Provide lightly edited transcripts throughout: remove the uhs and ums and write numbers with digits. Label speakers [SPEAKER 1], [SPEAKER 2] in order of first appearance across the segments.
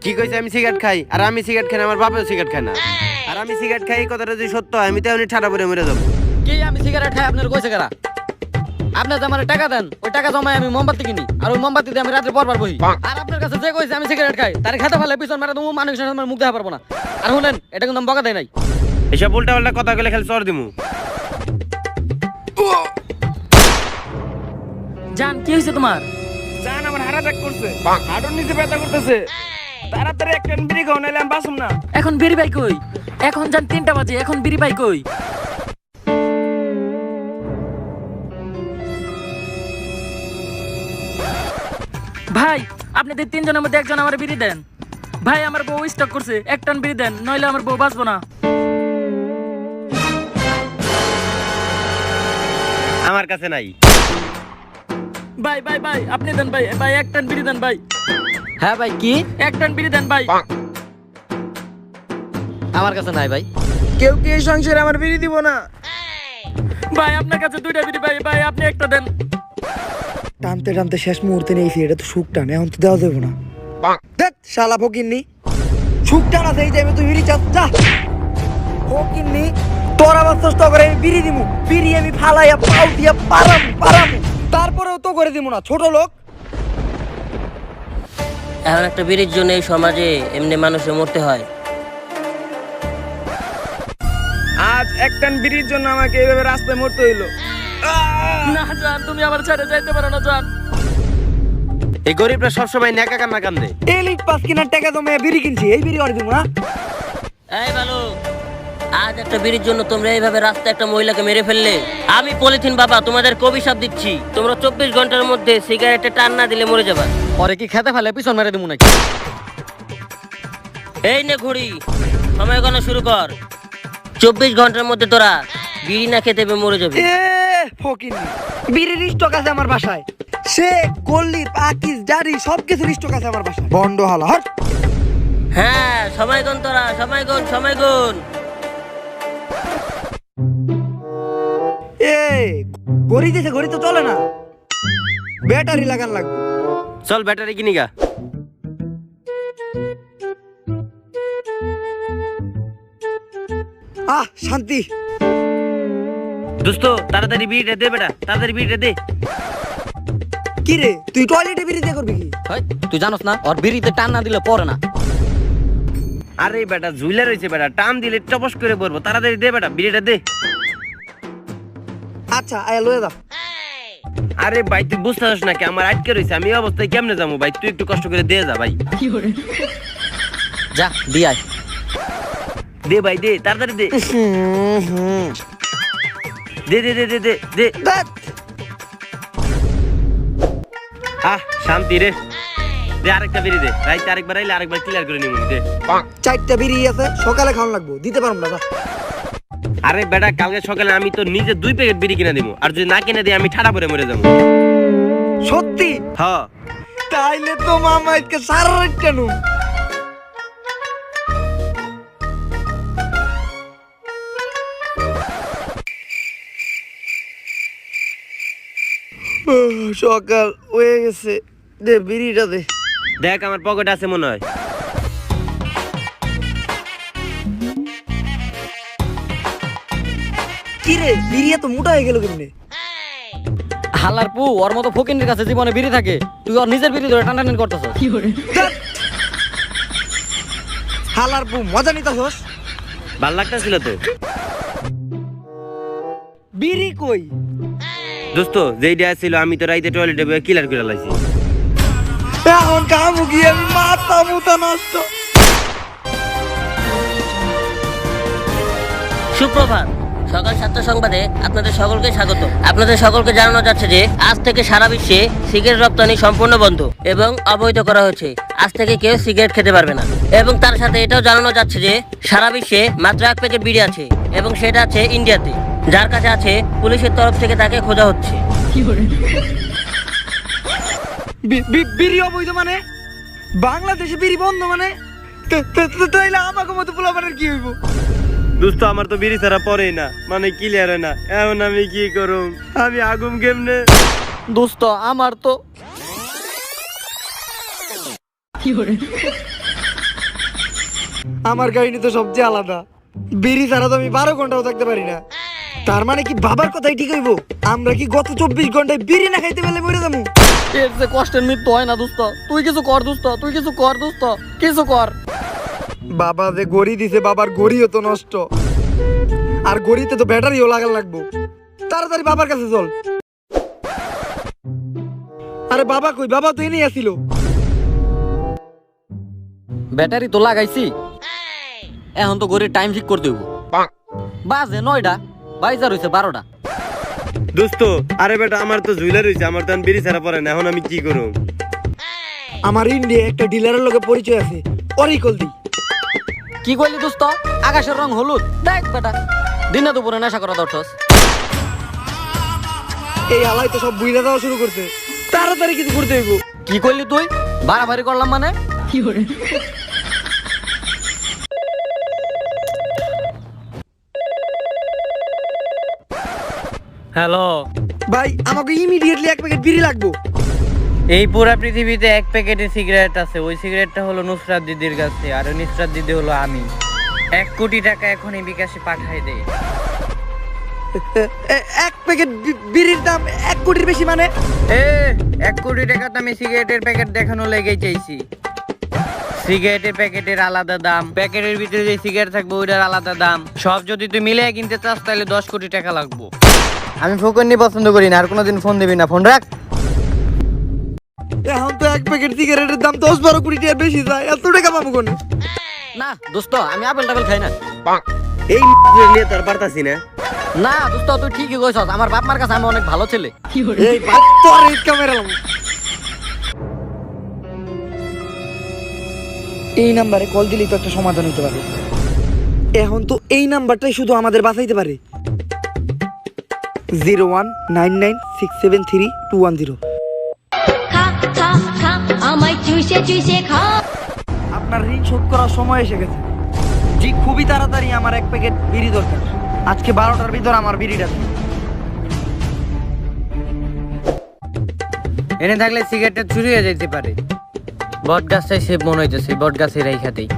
[SPEAKER 1] কি কইছে আমি সিগারেট খাই? আর আমি সিগারেট খাই না, আমার বাপেও সিগারেট খায় না। আর আমি সিগারেট খাই, এই কথাটা যদি সত্য হয় আমি তো এমনি ঠাড়া পরে মরে যাবো।
[SPEAKER 2] কি আমি সিগারেট খাই আপনার কইছে কারা? আপনার যে আমার টাকা দেন, ওই টাকা জমায় আমি মোমবাতি কিনি, আর ওই মোমবাতি দিয়ে আমি রাত্রে পরবার বহি। আর আপনার কাছে যে কইছে আমি সিগারেট খাই, তারে খেতে ফেলে পিছন মারা তুমি মানুষের সামনে মুখ দেখা পারবো না। আর শুনেন, এটা কিন্তু আমি বকা দেয় নাই।
[SPEAKER 1] এসব উল্টা পাল্টা কথা বলে খালি চর দিমু।
[SPEAKER 2] জান কি হয়েছে তোমার?
[SPEAKER 3] জান আমার হার্ট অ্যাটাক করছে, হার্টের নিচে ব্যথা করতেছে। তাড়াতাড়ি একটা বিড়ি খাও, নাইলে আমি বাঁচুম না।
[SPEAKER 2] এখন বিড়ি পাই কই? এখন জান 3টা বাজে, এখন বিড়ি পাই কই? ভাই আপনাদের 3 জনের মধ্যে একজন আমার বিড়ি দেন। ভাই আমার বউ স্টক করছে, এক টান বিড়ি দেন, নইলে আমার বউ বাঁচবো না।
[SPEAKER 1] আমার কাছে নাই।
[SPEAKER 2] ভাই ভাই ভাই আপনি দেন ভাই, ভাই এক টান বিড়ি দেন ভাই। হ্যাঁ ভাই কি? এক টান বিড়ি দেন ভাই। আমার কাছে নাই ভাই।
[SPEAKER 3] কেউ কি এই সংসারে আমার বিড়ি দিব না?
[SPEAKER 2] ভাই আপনার কাছে 2টা বিড়ি ভাই, ভাই আপনি একটা দেন।
[SPEAKER 3] টানতে টানতে শেষ মুহূর্তে নিয়েছি, এটা তো সুখ টান, এখন তো দেওয়া যাবে না। দেখ শালা ফকিন্নি, সুখ টানা সেই যাবে, তুই বিড়ি চাস যা। ফকিন্নি তোর আবার চেষ্টা করে আমি বিড়ি দিমু, বিড়ি আমি ফালাইয়া পাও দিয়া পারাম পারাম, তারপরেও তো করে দিমু না, ছোট লোক।
[SPEAKER 4] এখন একটা বিড়ির জন্য এই সমাজে এমনি মানুষে মরতে হয়।
[SPEAKER 3] আজ একটান বিড়ির জন্য আমাকে এইভাবে রাস্তায় মরতে হইলো।
[SPEAKER 2] না জান, তুমি আবার ছেড়ে যাইতে পারো না জান।
[SPEAKER 1] এই গরিবরা সবসময় নেকা কান্না কান্দে।
[SPEAKER 3] এই লিট পাস কিনার টাকা জমে বিড়ি কিনছি, এই বিড়ি আর দিব না।
[SPEAKER 4] এই ভালো, আজ একটা বিড়ির জন্য তোমরা এইভাবে রাস্তায় একটা মহিলাকে মেরে ফেললে। আমি পলিথিন বাবা তোমাদের অভিশাপ দিচ্ছি, তোমরা 24 ঘন্টার মধ্যে সিগারেটে টান না দিলে মরে যাবা।
[SPEAKER 2] পরে কি খেতে ফেলে পিছন মেরে দেবো নাকি?
[SPEAKER 4] এই নে ঘড়ি, সময় গণনা শুরু কর। 24 ঘন্টার মধ্যে তোরা বিড়ি না খেতে পেয়ে মরে যাবে।
[SPEAKER 3] এ ফকিন্নি, বিড়ির স্টক আছে আমার বাসায়, সে গল্লির পাকিস দাড়ি সবকিছু স্টক আছে আমার বাসায়। বন্ড হালা হট।
[SPEAKER 4] হ্যাঁ সময় গুন তোরা, সময় গুন, সময় গুন।
[SPEAKER 3] এ গড়ি দিছে, গড়ি তো চলে না, ব্যাটারি লাগান লাগবে।
[SPEAKER 1] চল ব্যাটারি কিনি গা।
[SPEAKER 3] শান্তি।
[SPEAKER 1] দোস্ত তাড়াতাড়ি বিড়িটা দে বেটা, তাড়াতাড়ি বিড়িটা দে।
[SPEAKER 3] কি রে তুই টয়লেটে বিড়ি দিয়ে করবি কি?
[SPEAKER 2] হয় তুই জানোস না ওর বিড়িতে টান না দিলে পড়ে না।
[SPEAKER 1] আরে বেটা ঝুলে রয়েছে বেটা, টান দিলে টপস করে পড়বো। তাড়াতাড়ি দে বেটা, বিড়িটা দে।
[SPEAKER 3] আচ্ছা আয় লয়ে যা।
[SPEAKER 1] আরে ভাই তুই বুঝতে পারছিস নাকি আমার আটকে রয়েছে, আমি এই অবস্থায় কেমনে যাবো ভাই? তুই একটু কষ্ট করে দে যা ভাই।
[SPEAKER 2] যা দিয়ে আয়।
[SPEAKER 1] দে ভাই দে, তাড়াতাড়ি দে। দে দে দে দে দে দে।
[SPEAKER 3] ধ্যাৎ।
[SPEAKER 1] শান্তি রে। দে আরেকটা বিড়ি দে, রাইতে আরেকবার আইলে আরেকবার ক্লিয়ার করে নিবি। দে
[SPEAKER 3] 4টা বিড়ি আছে, সকালে খাওয়ান লাগবো, দিতে পারবো না।
[SPEAKER 1] আরে বেটা কালকে সকালে আমি তো নিজে 2 প্যাকেট বিড়ি কিনে দিব, আর যদি না কিনে দিই আমি ঠাড়া পরে মরে যাবো।
[SPEAKER 3] সত্যি?
[SPEAKER 1] হ্যাঁ।
[SPEAKER 3] তাইলে তো মামা আজকে সারা রাত কেন? সকাল হয়ে গেছে, দে বিড়িটা দে।
[SPEAKER 1] দেখ আমার পকেট আছে মনে হয়।
[SPEAKER 3] কি রে বিড়ি এত মোটা হয়ে গেল কেমনে?
[SPEAKER 2] হালার পু ওর মতো ফকিনের কাছে জীবনে বিড়ি থাকে, তুই ওর নিজের বিড়ি ধরে টানাটানি করতেছ।
[SPEAKER 3] ধ্যাৎ। হালার পু মজা নিতাছস?
[SPEAKER 1] ভাল লাগতেছিল তো।
[SPEAKER 3] বিড়ি কই?
[SPEAKER 1] দোস্ত যেইটা ছিল আমি তো রাইতে টয়লেটে বসে ক্লিয়ার করে লাইছি।
[SPEAKER 3] এখন কামু গিয়ে আমি মাথা মুতা নষ্ট।
[SPEAKER 4] সুপ্রভাত, সকাল 7টা সংবাদে আপনাদের সকলকে স্বাগত। আপনাদের সকলকে জানানো যাচ্ছে যে আজ থেকে সারা বিশ্বে সিগারেট রপ্তানি সম্পূর্ণ বন্ধ এবং অবৈধ করা হয়েছে। আজ থেকে কেউ সিগারেট খেতে পারবে না। এবং তার সাথে এটাও জানানো যাচ্ছে যে সারা বিশ্বে মাত্র 1 প্যাকেট বিড়ি আছে এবং সেটা আছে ইন্ডিয়াতে। যার কাছে আছে পুলিশের তরফ থেকে তাকে খোঁজা হচ্ছে।
[SPEAKER 3] বিড়ি অবৈধ মানে? বাংলাদেশে বিড়ি বন্ধ মানে? তাইলে আমাকে মতো পোলাপানের কি হইব?
[SPEAKER 1] দোস্ত আমার তো বিড়ি ছাড়া পড়েই না, মানে ক্লিয়ার হয় না। এখন আমি কি করুম? আমি আগুম কেমনে?
[SPEAKER 2] দোস্ত আমার তো
[SPEAKER 3] আমার কাহিনী তো সবচেয়ে আলাদা। বিড়ি ছাড়া তো আমি 12 ঘন্টাও থাকতে পারি না। তার মানে কি বাবার কথাই ঠিক হইব? আমরা কি গত 24 ঘন্টায় বিড়ি না খাইতে পেলে মরে যাবো?
[SPEAKER 2] এর যে কষ্টের মৃত্যু হয় না দোস্ত, তুই কিছু কর দোস্ত, তুই কিছু কর দোস্ত, কিছু কর।
[SPEAKER 3] বাবা যে গড়ি দিছে, বাবার গড়িও তো নষ্ট, আর গড়িতে তো ব্যাটারিও লাগাল লাগবো। তাড়াতাড়ি বাবার কাছে চল। আরে বাবা কই? বাবা তো এনেই আসিল।
[SPEAKER 2] ব্যাটারি তো লাগাইছি, এখন তো ঘড়ির টাইম ঠিক করে দেবো। বাজে 9টা, বাইজা রয়েছে 12টা।
[SPEAKER 1] দোস্ত আরে বেটা আমার তো ঝুলে রয়েছে, আমার তো বিড়ি ছাড়া পরে না, এখন আমি কি করব?
[SPEAKER 3] আমার ইন্ডিয়া একটা ডিলারের লোকে পরিচয় আছে, ওরই কল দি।
[SPEAKER 2] কি কইলি দোস্ত? আকাশের রং হলুদ? দেখ বেটা, দিনে দুপুরে নেশা করা দরছস।
[SPEAKER 3] এই আলাই তো সব বুইলা দেওয়া শুরু করছে, তাড়াতাড়ি কিছু করতে হইব।
[SPEAKER 2] কি কইলি তুই? বাড়াবাড়ি করলাম মানে?
[SPEAKER 5] হ্যালো,
[SPEAKER 3] ভাই আমাকে ইমিডিয়েটলি 1 প্যাকেট বিড়ি লাগবো।
[SPEAKER 5] এই পুরা পৃথিবীতে 1 প্যাকেটে সিগারেট আছে, ওই সিগারেটটা হলো নুসরাত দিদির কাছে, আর ওই নুসরাত দিদি হলো আমি। 1 কোটি টাকা এখনই বিকাশে পাঠাই দে।
[SPEAKER 3] 1 প্যাকেট বিড়ির দাম 1 কোটির বেশি মানে?
[SPEAKER 5] 1 কোটি টাকা তো আমি সিগারেটের প্যাকেট দেখানো লেগেই চাইছি। সিগারেটের প্যাকেটের আলাদা দাম, প্যাকেটের ভিতরে যে সিগারেট থাকবে ওইটার আলাদা দাম, সব যদি তুই মিলিয়ে কিনতে চাস তাহলে 10 কোটি টাকা লাগবো। আমি ফোকন্নি পছন্দ করি না, আর কোনোদিন ফোন দিবি না, ফোন রাখ।
[SPEAKER 3] এখন তো 1 প্যাকেট সিগারেটের দাম 10-12 কোটি টাকার বেশি যায়, এত টাকা পাবো কোনে?
[SPEAKER 2] না দোস্ত, আমি আপেল টাপেল খাই না।
[SPEAKER 1] এই নিয়ে তোর পারতাছি না।
[SPEAKER 2] না দোস্ত, তুই ঠিকই কইছস, আমার বাপ মার কাছে আমি অনেক ভালো ছেলে।
[SPEAKER 3] এই বাপ তোর এই ক্যামেরা লাম। এই নাম্বারে কল দিলেই তো একটা সমাধান হতে পারে। এখন তো এই নাম্বারটাই শুধু আমাদের বাঁচাইতে পারে। 0199673210।
[SPEAKER 6] খা খা খা আমায় চুষে চুষে খা।
[SPEAKER 3] আপনার ঋণ শোধ করার সময় এসে গেছে। জি খুবই তাড়াতাড়ি আমার 1 প্যাকেট বিড়ি দরকার। আজকে 12টার ভিতর আমার বিড়িটা দিন।
[SPEAKER 5] এনে থাকলে সিগারেটটা চুরি হয়ে যেতে পারে। বট গাছটাই সেভ মনে হইতেছে, বট গাছের রাইখাতেই।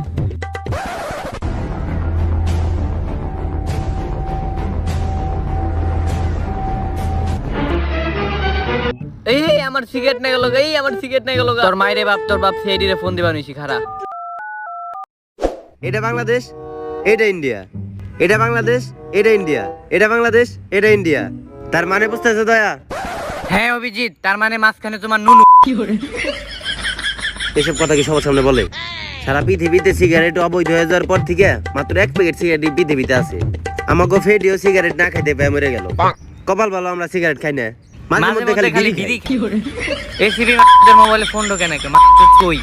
[SPEAKER 5] এই আমার সিগারেট নাই গেল, এই আমার সিগারেট নাই গেল। তোর মাইরে বাপ, তোর বাপ সিআইডি রে ফোন দিবা নিছি খারা।
[SPEAKER 1] এটা বাংলাদেশ, এটা ইন্ডিয়া। এটা বাংলাদেশ, এটা ইন্ডিয়া। এটা বাংলাদেশ, এটা ইন্ডিয়া। তার মানে বুঝতেছে দয়া?
[SPEAKER 5] হ্যাঁ অভিজিৎ, তার মানে মাঝখানে তোমার নুনু।
[SPEAKER 1] এসব কথা কি সবার সামনে বলে? সারা পৃথিবীতে সিগারেট অবৈধ হয়ে যাওয়ার পর থেকে মাত্র 1 প্যাকেট সিগারেট পৃথিবীতে আছে। আমাকে ফেডিও সিগারেট না খাইতে পেয়ে মরে গেল। কপাল ভালো আমরা সিগারেট খাই না, মাঝে মধ্যে খালি বিড়ি খাই।
[SPEAKER 5] এই সিবি মাদের মোবাইলে ফোন ঢোকে নাকি? মাত্র কই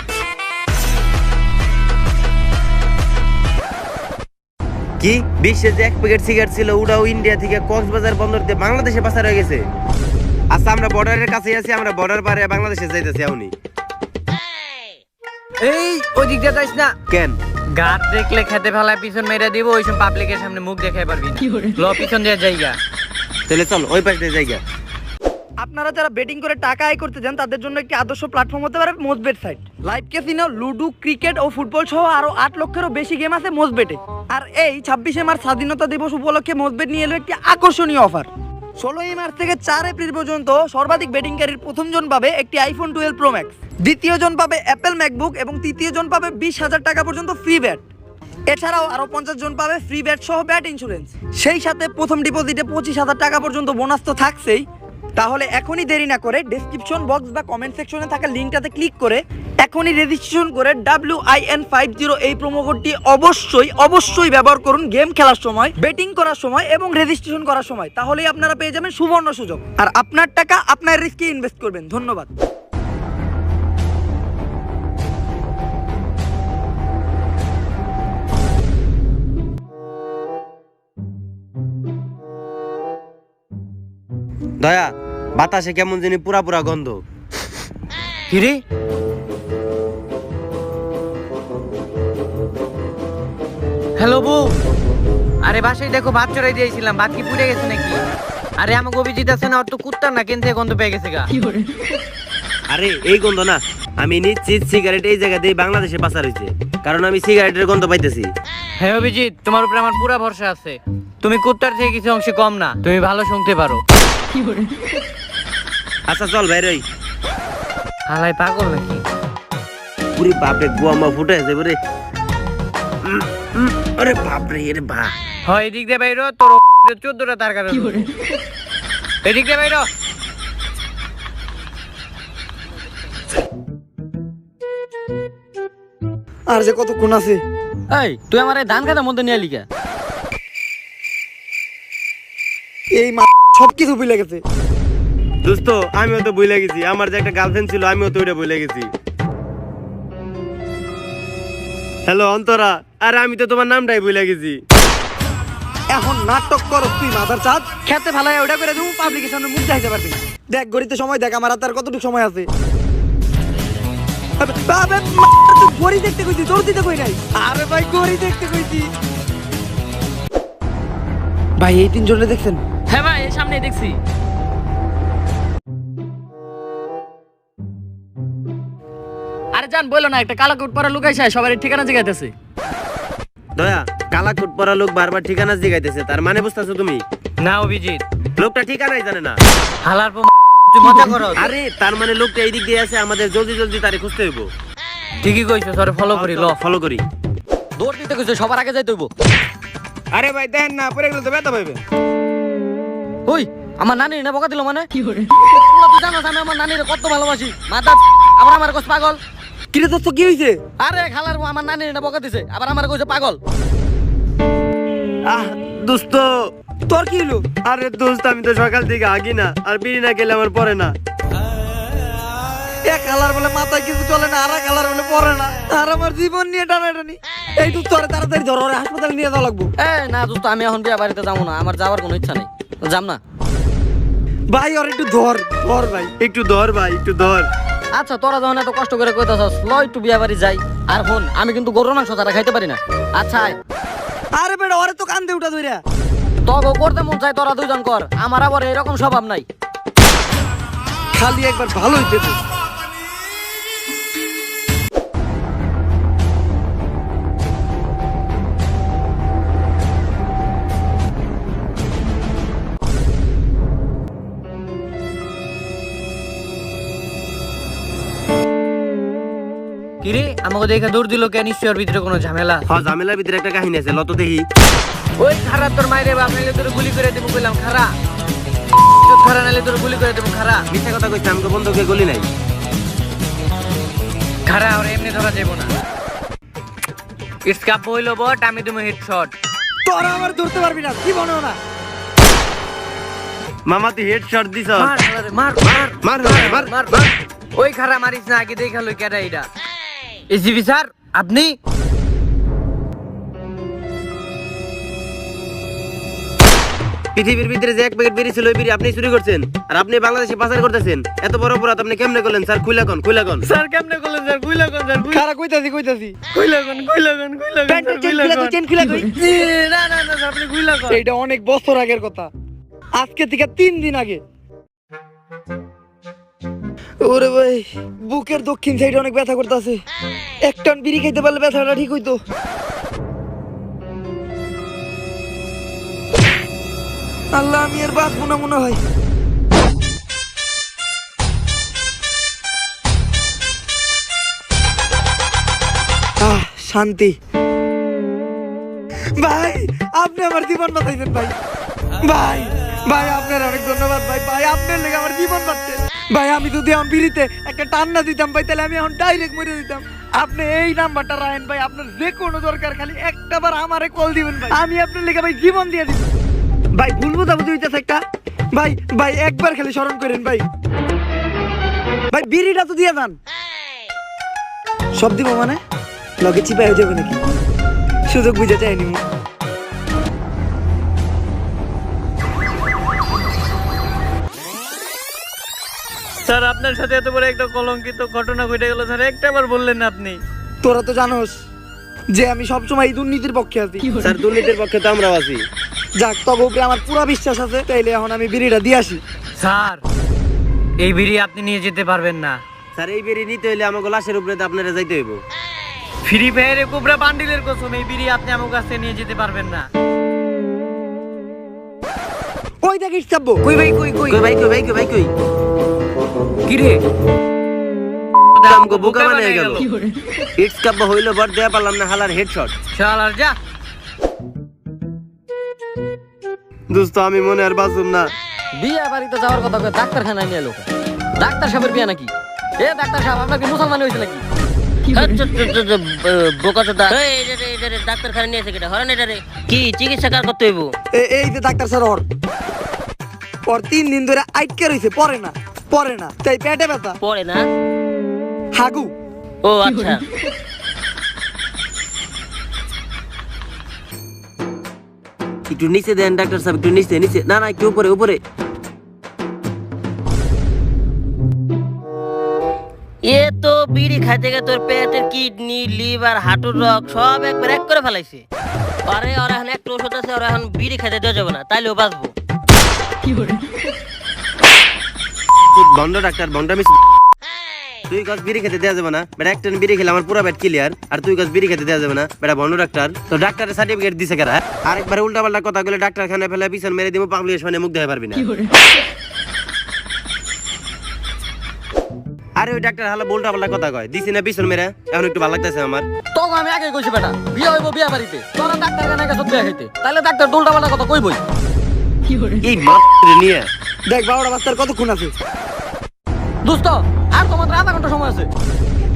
[SPEAKER 1] কি বিশ্বে যে 1 প্যাকেট সিগারেট ছিল ওটাও ইন্ডিয়া থেকে কক্সবাজার বন্দর দিয়ে বাংলাদেশে পাচার হয়ে গেছে। আচ্ছা আমরা বর্ডারের কাছে আছি, আমরা বর্ডার পারে বাংলাদেশে যাইতেছি এখনই।
[SPEAKER 5] এই ওই দিকটা যাইস না।
[SPEAKER 1] কেন?
[SPEAKER 5] গাছ দেখলে খেতে ফেলায় পিছন মেরে দিব, ওইসব পাবলিকের সামনে মুখ দেখাই পারবি না। ল পিছন দিয়ে জায়গা।
[SPEAKER 1] তাহলে চল ওই পাশ দিয়ে জায়গা।
[SPEAKER 3] আপনারা যারা বেটিং করে টাকা আয় করতে চান তাদের জন্য একটি আদর্শ প্ল্যাটফর্ম হতে পারে Mostbet site. Live casino, ludo, cricket ও ফুটবল সহ আরো 8 লক্ষেরও বেশি গেম আছে মোজবেটে। আর এই 26শে মার্চ স্বাধীনতা দিবস উপলক্ষে মোজবেট নিয়ে এলো একটি আকর্ষণীয় অফার। 16ই মার্চ থেকে 4 এপ্রিল পর্যন্ত সর্বাধিক বেটিংকারীর প্রথম জন পাবে একটি আইফোন 12 প্রো ম্যাক্স, দ্বিতীয় জন পাবে অ্যাপেল ম্যাকবুক এবং তৃতীয় জন পাবে 20,000 টাকা পর্যন্ত ফ্রি ব্যাট। এছাড়াও আরো 50 জন পাবে ফ্রি ব্যাট সহ ব্যাট ইন্স্যুরেন্স। সেই সাথে প্রথম ডিপোজিটে 25,000 টাকা পর্যন্ত বোনাস তো থাকছেই। তাহলে এখনই দেরি না করে ডেসক্রিপশন বক্স বা কমেন্ট সেকশনে থাকা লিঙ্কটাতে ক্লিক করে এখনই রেজিস্ট্রেশন করে WIN50 এই প্রোমো কোডটি অবশ্যই ব্যবহার করুন গেম খেলার সময়, বেটিং করার সময় এবং রেজিস্ট্রেশন করার সময়। তাহলেই আপনারা পেয়ে যাবেন সুবর্ণ সুযোগ আর আপনার টাকা আপনার রিস্কে ইনভেস্ট করবেন। ধন্যবাদ।
[SPEAKER 1] দয়া বাতাসে কেমন জানি পুরা পুরা গন্ধ।
[SPEAKER 5] কিরে হ্যালো বউ, আরে বাসায় দেখো ভাত চড়াই দিয়েছিলাম, ভাত কি পুড়ে গেছে নাকি? আরে আমাকে অভিজিৎ আছে না, ওর তো কুত্তার না কেন থেকে গন্ধ পেয়ে গেছে গা।
[SPEAKER 1] আরে এই গন্ধ না, আমি নিশ্চিত সিগারেট এই জায়গা দিয়ে বাংলাদেশে পাচার হয়েছে, কারণ আমি সিগারেটের গন্ধ পাইতেছি।
[SPEAKER 5] হ্যাঁ অভিজিৎ, তোমার উপরে আমার পুরা ভরসা আছে। তুমি কুত্তার থেকে কিছু অংশে কম না, তুমি ভালো শুনতে পারো।
[SPEAKER 1] আচ্ছা চল ভাই রই।
[SPEAKER 5] হালাই পাগল নাকি?
[SPEAKER 1] পুরি বাপরে গোয়ামা ফুটে আছে পুরে। আরে বাপরে এরে বা।
[SPEAKER 5] হয় এদিক দিয়ে বাইরো, তোর 14টা তার কারণে। এদিক দিয়ে বাইরো।
[SPEAKER 3] আর যে কতক্ষণ আছে?
[SPEAKER 2] এই তুই আমার এই ধান খেতের মধ্যে নিয়ে লিখা।
[SPEAKER 3] এই সবকিছু ভুলে গেছে।
[SPEAKER 1] দোস্ত আমিও তো ভুলে গেছি, আমার যে একটা গার্লফ্রেন্ড ছিল আমিও তো ওইটা ভুলে গেছি। হ্যালো অন্তরা, আরে আমি তো তোমার নামটাই ভুলে গেছি।
[SPEAKER 3] এখন নাটক করো তুই মাথার চাঁদ। খেতে ভালাই ওটা করে দেবো, পাবলিকের সামনে মুখ দেখাইতে পারবি না। দেখ গড়িতে সময় দেখ, আমার হাতে আর কতটুকু সময় আছে। গড়ি দেখতে কইছি, জোর দিতে কই নাই। আরে ভাই গড়ি দেখতে কইছি। ভাই এই তিনজনে দেখছেন?
[SPEAKER 2] হ্যাঁ ভাই এই সামনে দেখছি। আরে জান বললো না, একটা কালা কোট পরা লোক আইসা সবার ঠিকানা জিগাইতেছে।
[SPEAKER 1] দয়া, কালা কোট পরা লোক বারবার ঠিকানা জিগাইতেছে, তার মানে বুঝতেছো তুমি?
[SPEAKER 5] না অভিজিৎ,
[SPEAKER 1] লোকটা ঠিকানাই জানে না।
[SPEAKER 5] হালার তুই মজা করো।
[SPEAKER 1] আরে তার মানে লোকটা এইদিক দিয়ে আছে, আমাদের জলদি জলদি তারে খুঁজতে হইব।
[SPEAKER 5] ঠিকই কইছো, সরে ফলো করি। ল
[SPEAKER 1] ফলো করি।
[SPEAKER 2] দৌড় দিতে কইছে, সবার আগে যাইতে হইব।
[SPEAKER 3] আরে ভাই দেখেন না, পরে গেলে তো ব্যথা পাইবে।
[SPEAKER 2] ওই আমার নানি না বকা দিল মানে? তুই জানো আমি আমার নানির কত ভালোবাসি। মাথা আবার আমার কইছে পাগল।
[SPEAKER 3] কিরে দোস্ত কি হইছে?
[SPEAKER 2] আরে খালার বউ আমার নানির না বকা দিছে, আবার আমার কইছে পাগল।
[SPEAKER 1] আহ দোস্ত,
[SPEAKER 3] তোর কি হলো?
[SPEAKER 1] আরে দোস্ত আমি তো সকাল থেকে আগি না, আর বিড়ি না খেলে আমার পরে না।
[SPEAKER 3] এক কালার বলে মাথায় কিছু চলে না, আর কালার বলে পরে না, আর আমার জীবন নিয়ে টানাটানি। এই তুই তোরে তাড়াতাড়ি ধর, ওরে হাসপাতালে নিয়ে যাওয়া লাগবো।
[SPEAKER 2] এ না দোস্ত, আমি এখন বিয়া বাড়িতে যাবো না, আমার যাওয়ার কোনো ইচ্ছা নেই, যাম না।
[SPEAKER 3] ভাই ওর একটু ধর ধর ভাই।
[SPEAKER 1] একটু ধর ভাই, একটু ধর।
[SPEAKER 2] আচ্ছা তোরা যখন এত কষ্ট করে কইতাছস, ল একটু বিয়া বাড়ি যাই। আর ফোন, আমি কিন্তু গরুর মাংস ছাড়া খাইতে পারি না। আচ্ছা আয়।
[SPEAKER 3] আরে বেটা ওরে তো কান্দে উঠা ধইরা।
[SPEAKER 2] তবে করতে মন চাই তোরা দুইজন কর, আমার আবার এরকম স্বভাব নাই।
[SPEAKER 3] খালি একবার ভালো হইতে দে।
[SPEAKER 5] কিরে আমাকে দেখে দৌড় দিল কেন? নিশ্চয়ের ভিতরে কোনো ঝামেলা।
[SPEAKER 1] হ্যাঁ ঝামেলার ভিতরে একটা কাহিনী আছে, লত দেখি।
[SPEAKER 5] ওই খারাপ তোর মাইরে বাপ, নাইলে তোর গুলি করে দেবো কইলাম। খারা খারা নাইলে তোর গুলি করে দেবো। খারা
[SPEAKER 1] মিথ্যা কথা কইছে, আমাকে বন্ধুকে গলি নাই।
[SPEAKER 5] খারা ওর এমনি ধরা যাবো না। স্কাপ হইলো বট, আমি তুমি হেডশট।
[SPEAKER 3] তোরা আমার ধরতে পারবি না, কি মনেও না।
[SPEAKER 1] মামা তুই হেড শট দিছ।
[SPEAKER 5] মার শালারে, মার মার
[SPEAKER 1] মার মার
[SPEAKER 5] মার মার। ওই খারা মারিস না, আগে দেখা লই কেডা এইটা। এসিপি স্যার আপনি?
[SPEAKER 1] পৃথিবীর ভিতরে যে এক প্যাকেট বিড়ি ছিল, ওই বিড়ি আপনি চুরি করছেন, আর আপনি বাংলাদেশে পাচার করতেছেন। এত বড় অপরাধ আপনি কেমনে করলেন স্যার? খুইলা কোন খুইলা কোন।
[SPEAKER 5] স্যার কেমনে করলেন স্যার? গুইলা কোন স্যার?
[SPEAKER 3] খারা কইতাছি কইতাছি।
[SPEAKER 5] গুইলা কোন গুইলা কোন গুইলা কোন
[SPEAKER 3] প্যান্টের চেন খুলে কই, চেন খুলে কই।
[SPEAKER 5] না না না স্যার, আপনি গুইলা কোন।
[SPEAKER 3] এইটা অনেক বছর আগের কথা, আজকে থেকে 3 দিন আগে। ওরে ভাই, বুকের দক্ষিণ সাইডে অনেক ব্যথা করতেছে। এক টান বিড়ি খাইতে পারলে ব্যথাটা ঠিক হইতো। আল্লাহ, আমি আর বাঁচবো না মনে হয়। শান্তি। ভাই আপনি আমার জীবন বাঁচাইছেন ভাই। ভাই ভাই আপনার অনেক ধন্যবাদ ভাই। ভাই আপনার লেগে আমার জীবন বাঁচছে ভাই। আমি যদি এখন বিড়িতে একটা টান না দিতাম ভাই, তাহলে আমি এখন ডাইরেক্ট মরে দিতাম। আপনি এই নাম্বারটা রাখেন ভাই, আপনার যে কোনো দরকার খালি একটা বার আমারে কল দিবেন ভাই। আমি আপনার লেগে ভাই জীবন দিয়ে দিব ভাই। ভুলবো তা বুঝে হইতেছে একটা ভাই। ভাই একবার খালি স্মরণ করেন ভাই। ভাই বিড়িটা তো দিয়ে যান। সব দিব মানে লগে চিপাই হয়ে যাবে নাকি? সুযোগ বুঝে চাইনি।
[SPEAKER 5] স্যার আপনার সাথে এত বড় একটা কলঙ্কিত ঘটনা ঘটে গেল স্যার, একটাবার বললেন না আপনি?
[SPEAKER 3] তোরা তো জানোস যে আমি সবসময় এই দুর্নীতির পক্ষে আছি।
[SPEAKER 1] স্যার দুর্নীতির পক্ষে তো আমরাও আছি।
[SPEAKER 3] যাক, তবে উপরে আমার পুরো বিশ্বাস আছে। তাইলে এখন আমি বিড়িটা দিয়ে আসি।
[SPEAKER 5] স্যার এই বিড়ি আপনি নিয়ে যেতে পারবেন না,
[SPEAKER 1] স্যার এই বিড়ি নিতে হইলে আমাকে লাশের উপরে তো আপনারা যাইতে হইব।
[SPEAKER 5] ফ্রি ফায়ারে কোবরা বান্ডিলের কসম এই বিড়ি আপনি আমার কাছে নিয়ে যেতে পারবেন না।
[SPEAKER 3] ওই দেখিস চাপবো
[SPEAKER 5] কই ভাই কই কই
[SPEAKER 1] কই ভাই কই ভাই কই ভাই কই
[SPEAKER 5] কি রে
[SPEAKER 1] আমগো বোকা বানায় গেল। ইটস কাপ হইলো বড় দেয়া পারলাম না হালার হেডশট।
[SPEAKER 5] শালার যা
[SPEAKER 1] দোস্ত আমি মনে আর বাঁচুম না।
[SPEAKER 2] বিয়ে বাড়িতে যাওয়ার কথা কয়ে ডাক্তারখানায় নিয়ে লোক। ডাক্তার সাহেবের বিয়ে নাকি? এ ডাক্তার সাহেব আপনার কি মুসলমান হয়েছে নাকি?
[SPEAKER 4] বোকা চোদা ডাক্তারখানা নিয়েছে কেটা হরেন এটা রে কি চিকিৎসা কার করতে হইব?
[SPEAKER 3] এই যে ডাক্তার স্যার ওর 3 দিন ধরে আইটকে রইছে, পরে না তাই পেটে ব্যথা,
[SPEAKER 4] পড়ে না?
[SPEAKER 3] হাগু।
[SPEAKER 4] ও আচ্ছা।
[SPEAKER 1] একটু নিচে দেন ডাক্তার সাহেব, একটু নিচে নিচে। না না একটু উপরে উপরে।
[SPEAKER 4] এ তো বিড়ি খাইতে গিয়ে তোর পেটের কিডনি লিভার হাঁটুর রক সব একবার এক করে ফেলাইছে। আরে ওর এখন একটা ওষুধ আছে, ওর এখন বিড়ি খাইতে দেওয়া যাবে না, তাইলেও বাঁচবো।
[SPEAKER 1] বন্ধ ডাক্তার বন্ধ মিস। তুই গাছ বিড়ি খেতে দেওয়া যাবে না বেটা, একটা বিড়ি খেলে আমার পুরো পেট ক্লিয়ার। আর তুই গাছ বিড়ি খেতে দেওয়া যাবে না বেটা, বন্ধ ডাক্তার। তো ডাক্তারের সার্টিফিকেট দিছে কারা? আরেকবার উল্টা পাল্টা কথা বলে ডাক্তারখানায় ফেলে পিছন মেরে দিব, পাবলিকের সামনে মুখ দেখাতে পারবি না। আরে ওই ডাক্তার হালা উল্টা পাল্টা কথা কয়, দিছি না পিছন মেরে, এখন একটু ভালো লাগতেছে আমার।
[SPEAKER 2] তখন আমি আগে কইছি বেটা বিয়ে হইব বিয়ে বাড়িতে, তোরা ডাক্তারখানায় গেছ বিয়ে খাইতে, তাহলে ডাক্তার উল্টা পাল্টা কথা কইবই।
[SPEAKER 1] এই মাপ নিয়ে
[SPEAKER 3] দেখ 12টা বাচ্চার কতক্ষণ আছে?
[SPEAKER 2] দোস্ত আর তোমার আধা ঘন্টা সময় আছে।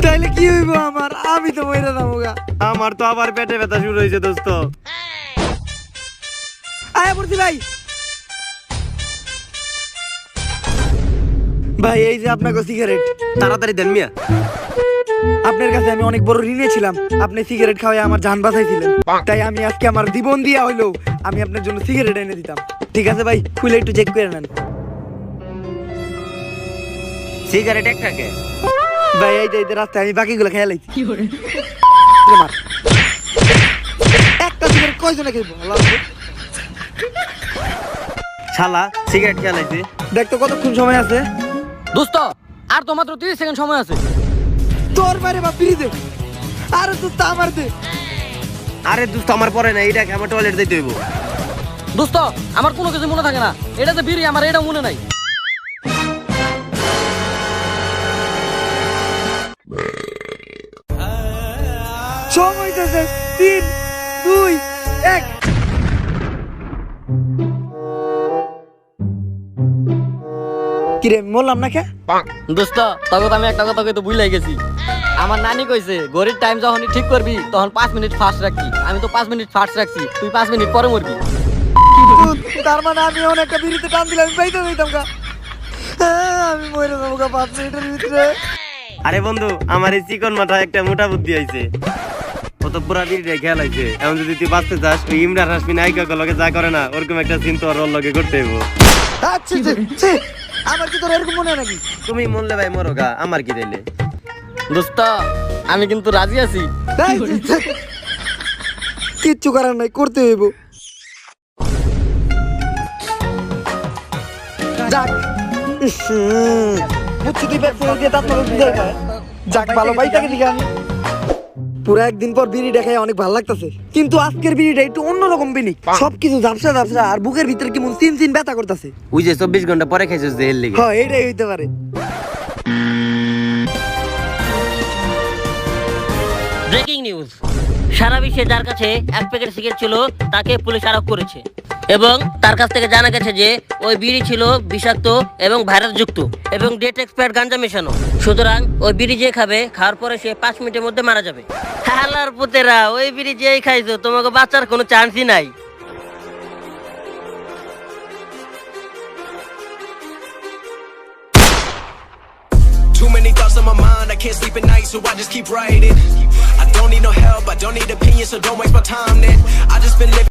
[SPEAKER 3] তাইলে কি হইব আমার? আমি তো মইরা যাবোগা।
[SPEAKER 1] আমার তো আবার পেটে ব্যথা শুরু হয়েছে দোস্ত।
[SPEAKER 3] আয়া পড়ছি ভাই। ভাই এই যে আপনাকে সিগারেট।
[SPEAKER 1] তাড়াতাড়ি দেন মিয়া।
[SPEAKER 3] আপনার কাছে আমি অনেক বড় ঋণে ছিলাম, আপনি সিগারেট খাওয়ায় আমার জান বাঁচাইছিলেন, তাই আমি আজকে আমার জীবন দিয়া হইলেও আমি আপনার জন্য সিগারেট এনে দিতাম। ঠিক আছে ভাই, খুলে একটু চেক করে নেন।
[SPEAKER 1] সিগারেট একটাকে
[SPEAKER 3] ভাই এই যে রাস্তায় আমি বাকিগুলো খেয়ে লাইছি। একটা সিগারেট কয়জনে খাইবো?
[SPEAKER 1] শালা সিগারেট খেলাইছে।
[SPEAKER 3] দেখ তো কতক্ষণ সময় আছে।
[SPEAKER 2] দোস্ত আর তো মাত্র 30 সেকেন্ড সময় আছে।
[SPEAKER 3] তোর বাইরে বা ফিরি দে। আরে দোস্ত আমার দে।
[SPEAKER 1] আরে দোস্ত আমার পরে না, এটাকে আমার টয়লেট যাইতে হইব।
[SPEAKER 2] দোস্ত আমার কোনো কিছু মনে থাকে না, এটা যে বিড়ি আমার এটা মনে নাই।
[SPEAKER 3] সময় আছে 3, 2, 1। কিরে বললাম না কে?
[SPEAKER 2] দোস্ত তবে তো আমি একটা কথা কইতে ভুলাই গেছি। আমার নানি কইছে ঘড়ির টাইম যখনই ঠিক করবি তখন 5 মিনিট ফাস্ট রাখবি। আমি তো 5 মিনিট ফাস্ট রাখছি, তুই 5 মিনিট পরে মরবি।
[SPEAKER 3] তার মানে আমি অনেক একটা বিড়িতে টান দিলাম, আমি পাইতে যাইতাম গা। আমি মরে যাবো গা 5 মিনিটের ভিতরে।
[SPEAKER 1] আরে বন্ধু আমার এই চিকন মাথায় একটা মোটা বুদ্ধি আইছে। কত পুরা বিড়িটা খেয়াল আইছে। এখন যদি তুই বাঁচতে চাস ওই ইমরান হাসমি নায়িকা লগে যা করে না ওরকম একটা চিন্তা ওর লগে করতে হইব।
[SPEAKER 3] আচ্ছা আমার কি তোর এরকম মনে হয় নাকি?
[SPEAKER 1] তুমি মরলে ভাই মরো গা, আমার কি রইলে।
[SPEAKER 2] দোস্ত আমি কিন্তু রাজি আছি।
[SPEAKER 3] কিচ্ছু করার নাই, করতে হইব। যাক বুঝছি তুই ব্যাগ ফেলে দিয়ে তারপর যাক ভালো ভাই তাকে দিকে আমি পুরো একদিন পর বিড়ি দেখায় অনেক ভালো লাগতেছে, কিন্তু আজকের বিড়িটা একটু অন্যরকম বিড়ি। সবকিছু ঝাপসা ঝাপসা আর বুকের ভিতরে কেমন চিন চিন ব্যথা করতেছে।
[SPEAKER 1] ওই যে 24 ঘন্টা পরে খাইছিস যে এর লেগে।
[SPEAKER 3] হ্যাঁ এটাই হইতে পারে।
[SPEAKER 4] ব্রেকিং নিউজ, সারা বিশ্বে যার কাছে 1 প্যাকেট সিগারেট ছিল তাকে পুলিশ আটক করেছে এবং তার কাছ থেকে জানা গেছে যে ওই বিড়ি ছিল বিষাক্ত এবং ভাইরাস যুক্ত এবং ডেট এক্সপায়ার্ড গাঞ্জা মেশানো। সুতরাং ওই বিড়ি যে খাবে খাওয়ার পরে সে 5 মিনিটের মধ্যে মারা যাবে। হালার পুতেরা, ওই বিড়ি যেই খাইছো তোমাকে বাঁচার কোনো চান্সই নাই।
[SPEAKER 7] Too many thoughts on my mind, I can't sleep at night, so I just keep writing. I don't need no help, I don't need opinions, so don't waste my time then. I just been living